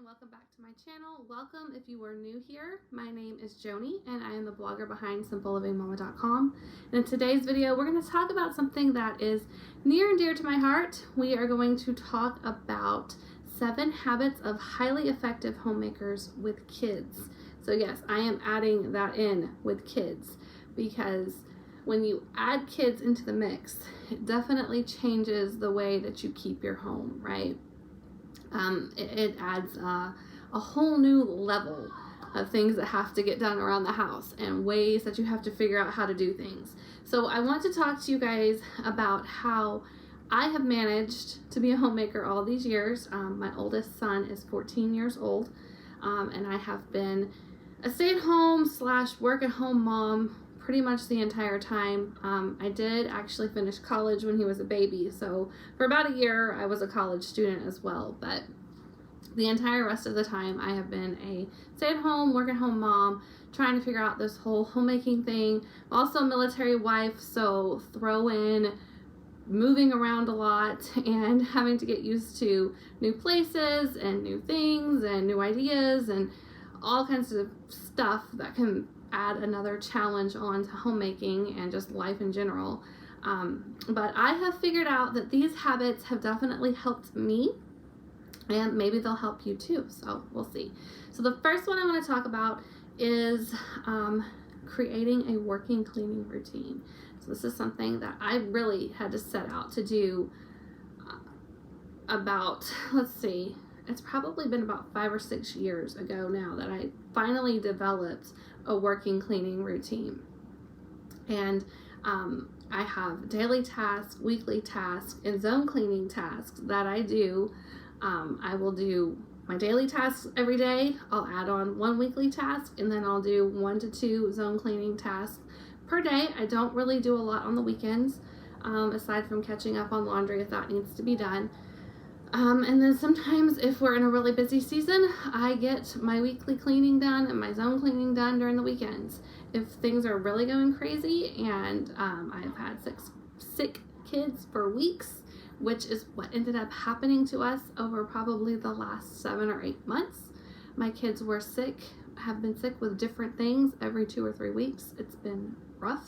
welcome back to my channel. Welcome if you are new here. My name is Joni and I am the blogger behind simplelivingmama.com. And in today's video, we're going to talk about something that is near and dear to my heart. We are going to talk about 7 habits of highly effective homemakers with kids. So yes, I am adding that in with kids because when you add kids into the mix, it definitely changes the way that you keep your home, right? It adds a whole new level of things that have to get done around the house and ways that you have to figure out how to do things. So I want to talk to you guys about how I have managed to be a homemaker all these years. My oldest son is 14 years old, and I have been a stay-at-home / work-at-home mom pretty much the entire time. I did actually finish college when he was a baby, so for about a year I was a college student as well, but the entire rest of the time I have been a stay-at-home, work-at-home mom, trying to figure out this whole homemaking thing. I'm also a military wife, so throw in moving around a lot and having to get used to new places and new things and new ideas and all kinds of stuff that can add another challenge on to homemaking and just life in general. But I have figured out that these habits have definitely helped me, and maybe they'll help you too, so we'll see. So the first one I want to talk about is creating a working cleaning routine. So this is something that I really had to set out to do about, let's see, it's probably been about 5 or 6 years ago now that I finally developed a working cleaning routine. And I have daily tasks, weekly tasks, and zone cleaning tasks that I do. I will do my daily tasks every day. I'll add on 1 weekly task, and then I'll do 1 to 2 zone cleaning tasks per day. I don't really do a lot on the weekends, aside from catching up on laundry if that needs to be done. And then sometimes if we're in a really busy season, I get my weekly cleaning done and my zone cleaning done during the weekends. If things are really going crazy and I've had sick kids for weeks, which is what ended up happening to us over probably the last 7 or 8 months. My kids were sick, have been sick with different things every 2 or 3 weeks. It's been rough,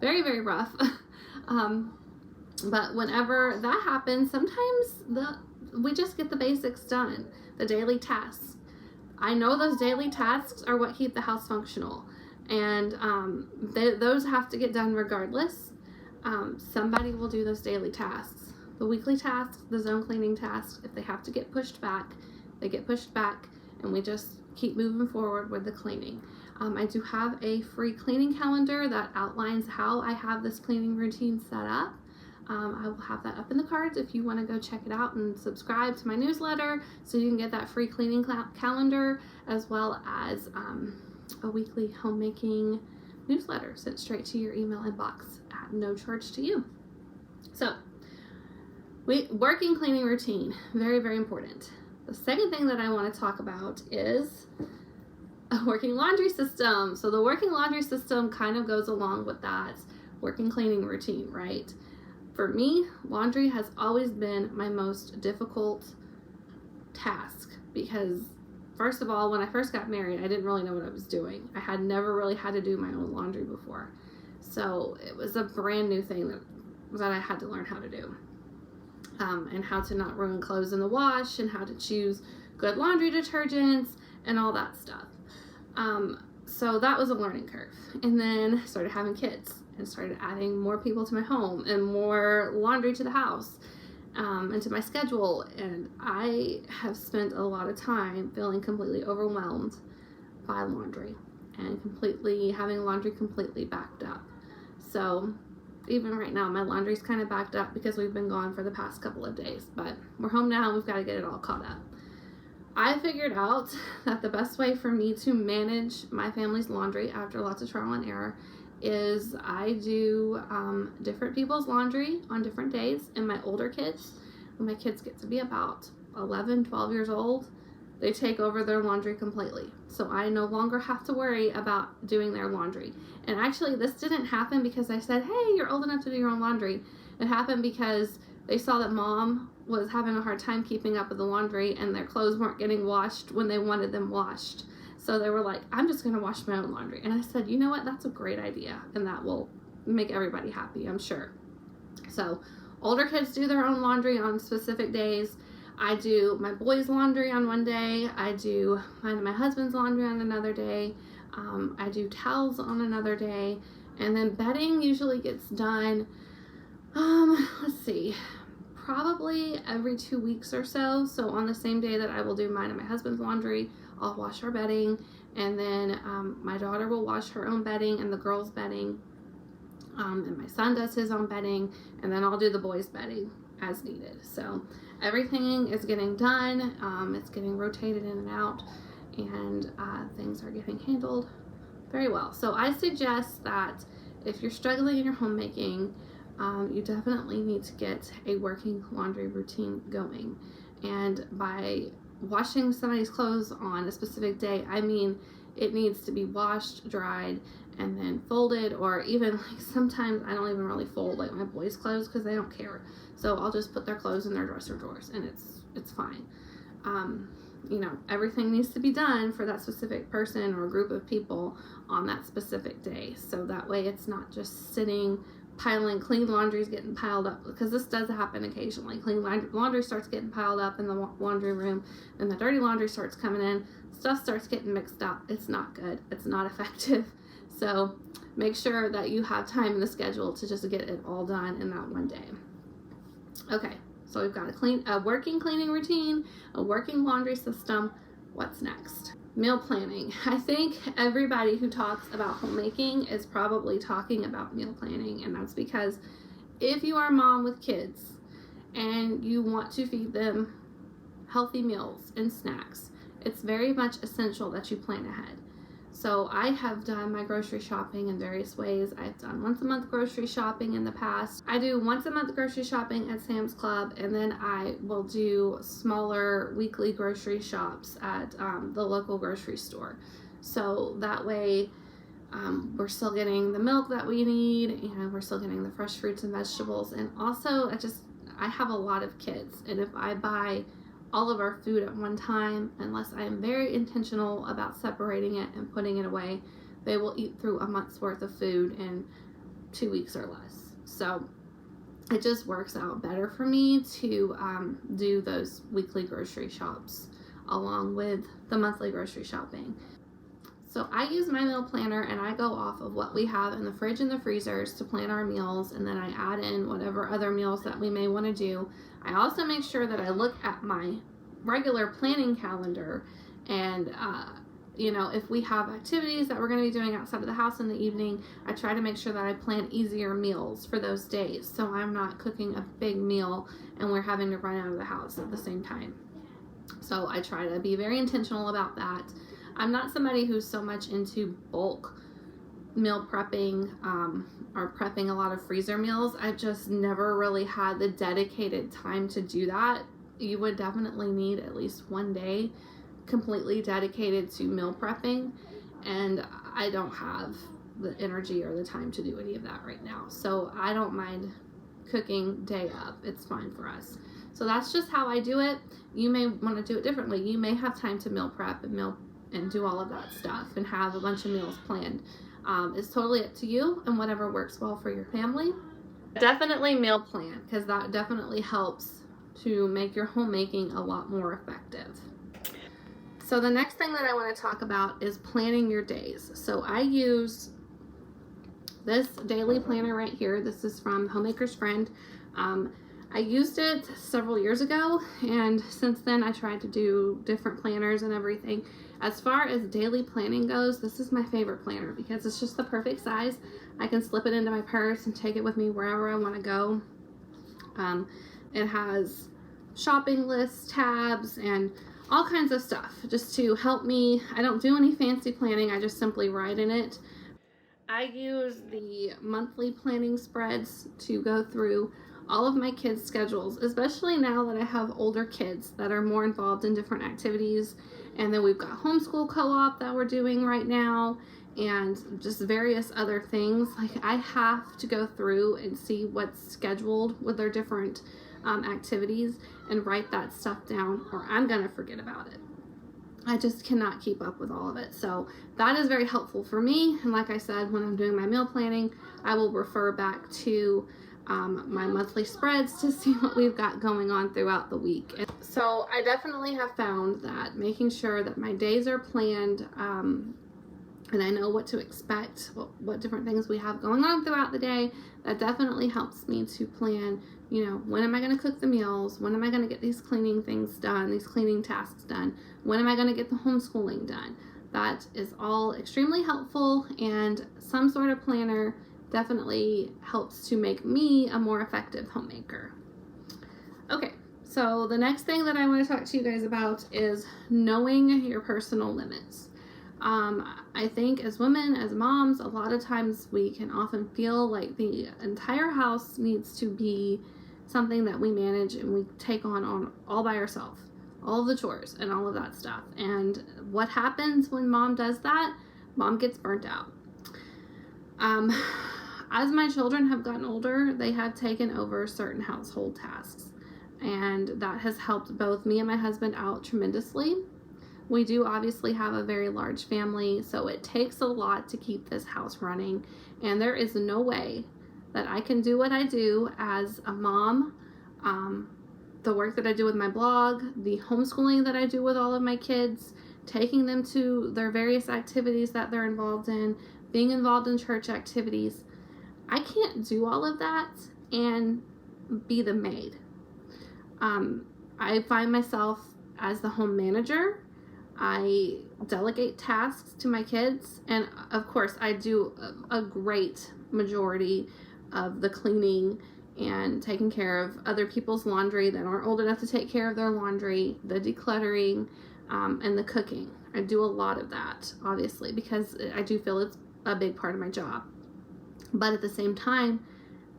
very, very rough. But whenever that happens, sometimes we just get the basics done, the daily tasks. I know those daily tasks are what keep the house functional, and those have to get done regardless. Somebody will do those daily tasks. The weekly tasks, the zone cleaning tasks, if they have to get pushed back, they get pushed back, and we just keep moving forward with the cleaning. I do have a free cleaning calendar that outlines how I have this cleaning routine set up. I will have that up in the cards if you want to go check it out and subscribe to my newsletter so you can get that free cleaning calendar, as well as a weekly homemaking newsletter sent straight to your email inbox at no charge to you. So, working cleaning routine, very, very important. The second thing that I want to talk about is a working laundry system. So the working laundry system kind of goes along with that working cleaning routine, right? For me, laundry has always been my most difficult task because, first of all, when I first got married, I didn't really know what I was doing. I had never really had to do my own laundry before. So it was a brand new thing that I had to learn how to do. And how to not ruin clothes in the wash, and how to choose good laundry detergents, and all that stuff. So that was a learning curve. And then I started having kids and started adding more people to my home and more laundry to the house, and to my schedule. And I have spent a lot of time feeling completely overwhelmed by laundry and having laundry completely backed up. So even right now, my laundry's kind of backed up because we've been gone for the past couple of days, but we're home now and we've got to get it all caught up. I figured out that the best way for me to manage my family's laundry after lots of trial and error is I do different people's laundry on different days. And my older kids, when my kids get to be about 11, 12 years old, they take over their laundry completely. So I no longer have to worry about doing their laundry. And actually, this didn't happen because I said, hey, you're old enough to do your own laundry. It happened because they saw that mom was having a hard time keeping up with the laundry, and their clothes weren't getting washed when they wanted them washed. So they were like, I'm just going to wash my own laundry. And I said, you know what? That's a great idea. And that will make everybody happy, I'm sure. So older kids do their own laundry on specific days. I do my boys' laundry on one day. I do mine and my husband's laundry on another day. I do towels on another day. And then bedding usually gets done, let's see, probably every 2 weeks or so. So on the same day that I will do mine and my husband's laundry, I'll wash our bedding. And then my daughter will wash her own bedding and the girls' bedding. And my son does his own bedding. And then I'll do the boys' bedding as needed. So everything is getting done. It's getting rotated in and out. And things are getting handled very well. So I suggest that if you're struggling in your homemaking, you definitely need to get a working laundry routine going. And by washing somebody's clothes on a specific day, I mean it needs to be washed, dried, and then folded, or even like sometimes I don't even really fold like my boys' clothes because they don't care. So I'll just put their clothes in their dresser drawers and it's fine. You know, everything needs to be done for that specific person or group of people on that specific day. So that way it's not just sitting, clean laundry's getting piled up, because this does happen occasionally. Clean laundry starts getting piled up in the laundry room, and the dirty laundry starts coming in. Stuff starts getting mixed up. It's not good. It's not effective. So make sure that you have time in the schedule to just get it all done in that one day. Okay. So we've got a working cleaning routine, a working laundry system. What's next? Meal planning. I think everybody who talks about homemaking is probably talking about meal planning, and that's because if you are a mom with kids and you want to feed them healthy meals and snacks, it's very much essential that you plan ahead. So I have done my grocery shopping in various ways. I've done once a month grocery shopping in the past. I do once a month grocery shopping at Sam's Club, and then I will do smaller weekly grocery shops at the local grocery store. So that way we're still getting the milk that we need, and we're still getting the fresh fruits and vegetables. And also I have a lot of kids, and if I buy all of our food at one time, unless I am very intentional about separating it and putting it away, they will eat through a month's worth of food in 2 weeks or less. So it just works out better for me to do those weekly grocery shops along with the monthly grocery shopping. So I use my meal planner, and I go off of what we have in the fridge and the freezers to plan our meals, and then I add in whatever other meals that we may want to do. I also make sure that I look at my regular planning calendar, and you know, if we have activities that we're going to be doing outside of the house in the evening, I try to make sure that I plan easier meals for those days, so I'm not cooking a big meal and we're having to run out of the house at the same time. So I try to be very intentional about that. I'm not somebody who's so much into bulk meal prepping or prepping a lot of freezer meals. I've just never really had the dedicated time to do that. You would definitely need at least one day completely dedicated to meal prepping, and I don't have the energy or the time to do any of that right now. So I don't mind cooking day up. It's fine for us. So that's just how I do it. You may want to do it differently. You may have time to meal prep and do all of that stuff and have a bunch of meals planned. It's totally up to you and whatever works well for your family. Definitely meal plan, because that definitely helps to make your homemaking a lot more effective. So the next thing that I want to talk about is planning your days. So I use this daily planner right here. This is from Homemaker's Friend. I used it several years ago, and since then I tried to do different planners and everything. As far as daily planning goes, this is my favorite planner because it's just the perfect size. I can slip it into my purse and take it with me wherever I want to go. It has shopping lists, tabs, and all kinds of stuff just to help me. I don't do any fancy planning. I just simply write in it. I use the monthly planning spreads to go through all of my kids' schedules, especially now that I have older kids that are more involved in different activities. And then we've got homeschool co-op that we're doing right now, and just various other things. Like, I have to go through and see what's scheduled with their different activities and write that stuff down, or I'm going to forget about it. I just cannot keep up with all of it. So that is very helpful for me. And like I said, when I'm doing my meal planning, I will refer back to my monthly spreads to see what we've got going on throughout the week. And so I definitely have found that making sure that my days are planned, and I know what to expect, what different things we have going on throughout the day, that definitely helps me to plan, when am I going to cook the meals? When am I going to get these cleaning things done, these cleaning tasks done? When am I going to get the homeschooling done? That is all extremely helpful, and some sort of planner definitely helps to make me a more effective homemaker. Okay, so the next thing that I want to talk to you guys about is knowing your personal limits. I think as women, as moms, a lot of times we can often feel like the entire house needs to be something that we manage and we take on all by ourselves, all of the chores and all of that stuff. And what happens when mom does that? Mom gets burnt out. As my children have gotten older, they have taken over certain household tasks, and that has helped both me and my husband out tremendously. We do obviously have a very large family, so it takes a lot to keep this house running, and there is no way that I can do what I do as a mom, the work that I do with my blog, the homeschooling that I do with all of my kids, taking them to their various activities that they're involved in, being involved in church activities. I can't do all of that and be the maid. I find myself as the home manager. I delegate tasks to my kids, and of course I do a great majority of the cleaning and taking care of other people's laundry that aren't old enough to take care of their laundry, the decluttering, and the cooking. I do a lot of that, obviously, because I do feel it's a big part of my job. But at the same time,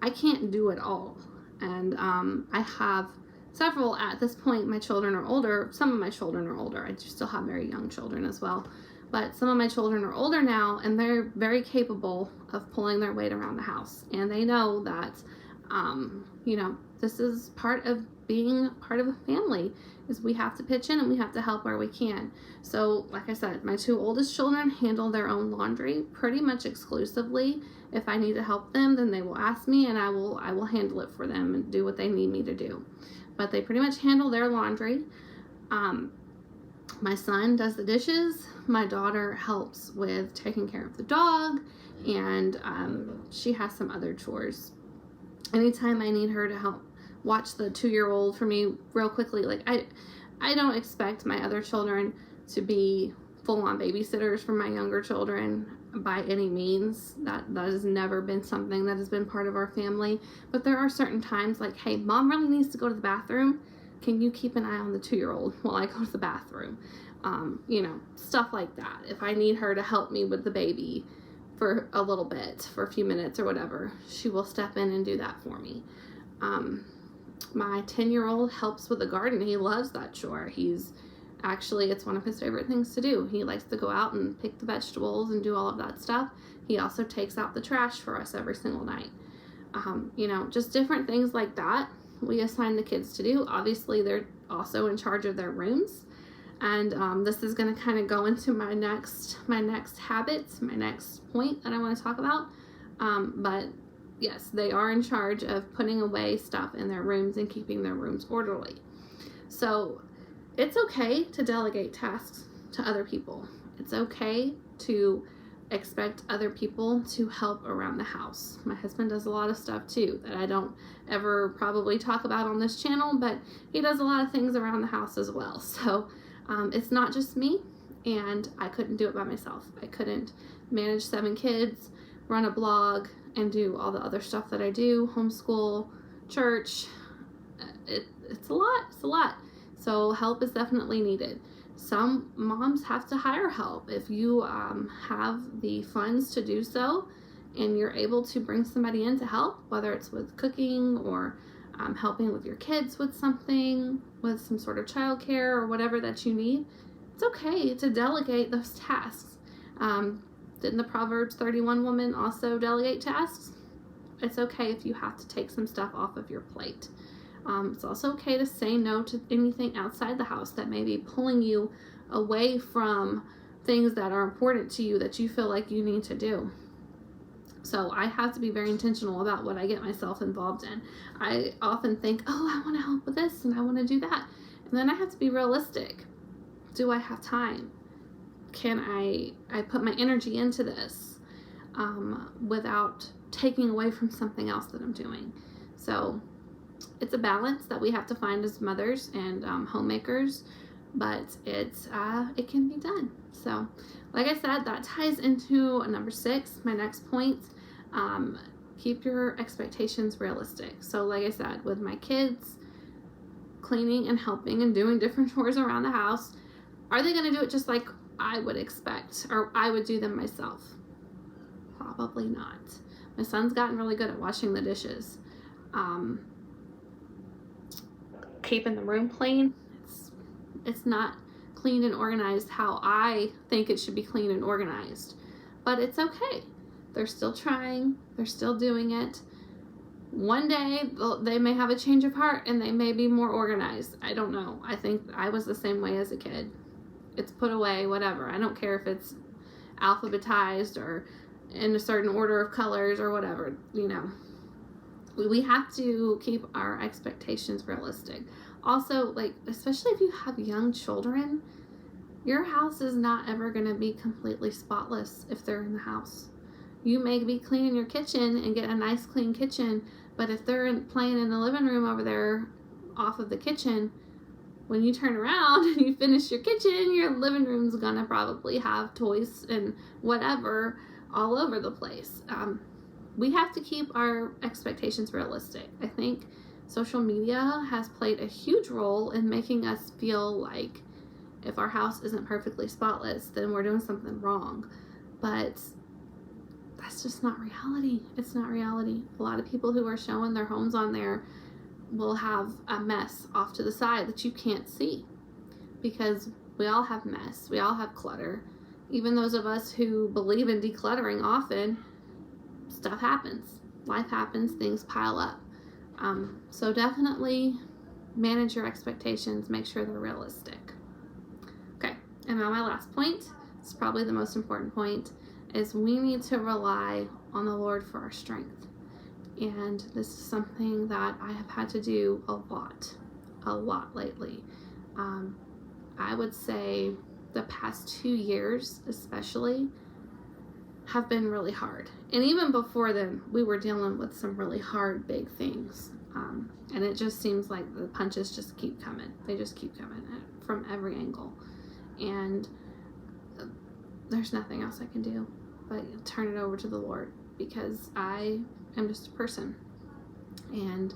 I can't do it all. And I have several at this point. My children are older. Some of my children are older. I do still have very young children as well. But some of my children are older now, and they're very capable of pulling their weight around the house. And they know that, this is part of being part of a family, is we have to pitch in and we have to help where we can. So, like I said, my two oldest children handle their own laundry pretty much exclusively. If I need to help them, then they will ask me, and I will handle it for them and do what they need me to do. But they pretty much handle their laundry. My son does the dishes. My daughter helps with taking care of the dog, and she has some other chores. Anytime I need her to help watch the 2-year-old for me real quickly, like I don't expect my other children to be full-on babysitters for my younger children by any means. That has never been something that has been part of our family. But there are certain times like, hey, mom really needs to go to the bathroom. Can you keep an eye on the 2-year-old while I go to the bathroom? Stuff like that. If I need her to help me with the baby for a little bit, for a few minutes or whatever, she will step in and do that for me. My 10-year-old helps with the garden. He loves that chore. It's one of his favorite things to do. He likes to go out and pick the vegetables and do all of that stuff. He also takes out the trash for us every single night. Just different things like that we assign the kids to do. Obviously, they're also in charge of their rooms. And this is going to kind of go into my next habits, my next point that I want to talk about. But yes, they are in charge of putting away stuff in their rooms and keeping their rooms orderly. So it's okay to delegate tasks to other people. It's okay to expect other people to help around the house. My husband does a lot of stuff too that I don't ever probably talk about on this channel, but he does a lot of things around the house as well. So it's not just me, and I couldn't do it by myself. I couldn't manage 7 kids, run a blog, and do all the other stuff that I do, homeschool, church. It's a lot. So help is definitely needed. Some moms have to hire help. If you have the funds to do so, and you're able to bring somebody in to help, whether it's with cooking or helping with your kids with something, with some sort of childcare or whatever that you need, it's okay to delegate those tasks. Didn't the Proverbs 31 woman also delegate tasks? It's okay if you have to take some stuff off of your plate. It's also okay to say no to anything outside the house that may be pulling you away from things that are important to you that you feel like you need to do. So I have to be very intentional about what I get myself involved in. I often think, oh, I want to help with this and I want to do that. And then I have to be realistic. Do I have time? Can I put my energy into this without taking away from something else that I'm doing? So it's a balance that we have to find as mothers and homemakers, but it can be done. So like I said, that ties into number 6, my next point. Keep your expectations realistic. So like I said, with my kids, cleaning and helping and doing different chores around the house, are they going to do it just like I would expect or I would do them myself? Probably not. My son's gotten really good at washing the dishes. Keeping the room clean, it's not clean and organized how I think it should be clean and organized, but it's okay. They're still trying, they're still doing it. One day they may have a change of heart and they may be more organized. I don't know. I think I was the same way as a kid. It's put away, whatever. I don't care if it's alphabetized or in a certain order of colors or whatever, you know. We have to keep our expectations realistic. Also, like, especially if you have young children, your house is not ever going to be completely spotless if they're in the house. You may be cleaning your kitchen and get a nice clean kitchen, but if they're playing in the living room over there off of the kitchen, when you turn around and you finish your kitchen, your living room's going to probably have toys and whatever all over the place. We have to keep our expectations realistic. I think social media has played a huge role in making us feel like if our house isn't perfectly spotless, then we're doing something wrong. But that's just not reality. It's not reality. A lot of people who are showing their homes on there will have a mess off to the side that you can't see, because we all have mess. We all have clutter. Even those of us who believe in decluttering often, stuff happens. Life happens. Things pile up. So definitely manage your expectations. Make sure they're realistic. Okay, and now my last point, it's probably the most important point, is we need to rely on the Lord for our strength. And this is something that I have had to do a lot lately. I would say the past 2 years especially have been really hard. And even before then, we were dealing with some really hard, big things. And it just seems like the punches just keep coming. They just keep coming from every angle. And there's nothing else I can do but turn it over to the Lord, because I am just a person. And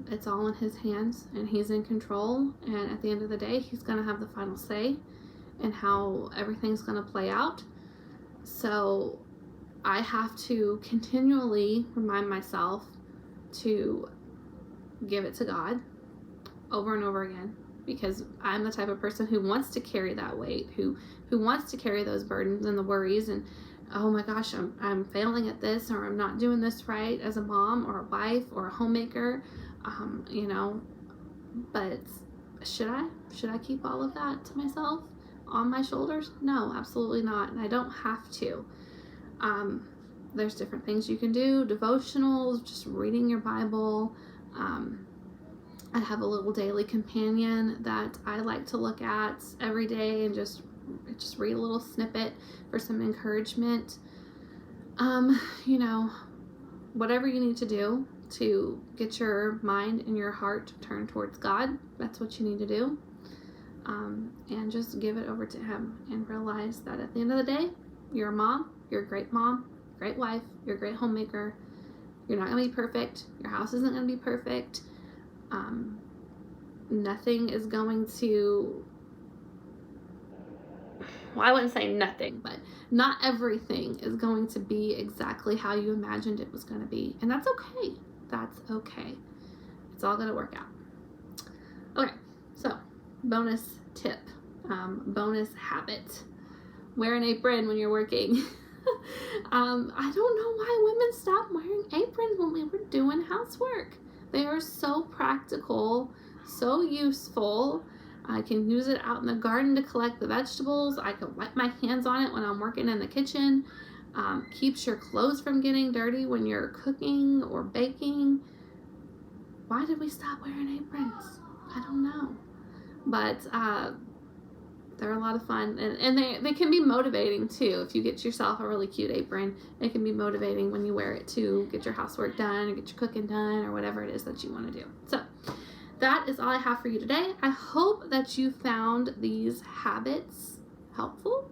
it's all in His hands, and He's in control. And at the end of the day, He's going to have the final say in how everything's going to play out. So I have to continually remind myself to give it to God over and over again, because I'm the type of person who wants to carry that weight, who wants to carry those burdens and the worries and, oh my gosh, I'm failing at this, or I'm not doing this right as a mom or a wife or a homemaker, you know. But should I keep all of that to myself on my shoulders? No, absolutely not. And I don't have to. There's different things you can do, devotionals, just reading your Bible. I have a little daily companion that I like to look at every day and just read a little snippet for some encouragement. You know, whatever you need to do to get your mind and your heart turned towards God, that's what you need to do. And just give it over to Him and realize that at the end of the day, you're a mom, you're a great mom, great wife, you're a great homemaker. You're not going to be perfect. Your house isn't going to be perfect. Nothing is going to, well, I wouldn't say nothing, but not everything is going to be exactly how you imagined it was going to be. And that's okay. That's okay. It's all going to work out. Okay, so bonus tip, bonus habit. Wear an apron when you're working. I don't know why women stopped wearing aprons when we were doing housework. They are so practical, so useful. I can use it out in the garden to collect the vegetables. I can wipe my hands on it when I'm working in the kitchen. Keeps your clothes from getting dirty when you're cooking or baking. Why did we stop wearing aprons? I don't know. But they're a lot of fun, and they can be motivating too. If you get yourself a really cute apron, it can be motivating when you wear it to get your housework done or get your cooking done or whatever it is that you want to do. So that is all I have for you today. I hope that you found these habits helpful.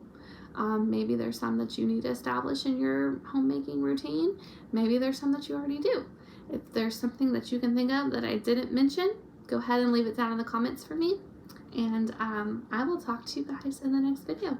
Maybe there's some that you need to establish in your homemaking routine. Maybe there's some that you already do. If there's something that you can think of that I didn't mention, go ahead and leave it down in the comments for me. And I will talk to you guys in the next video.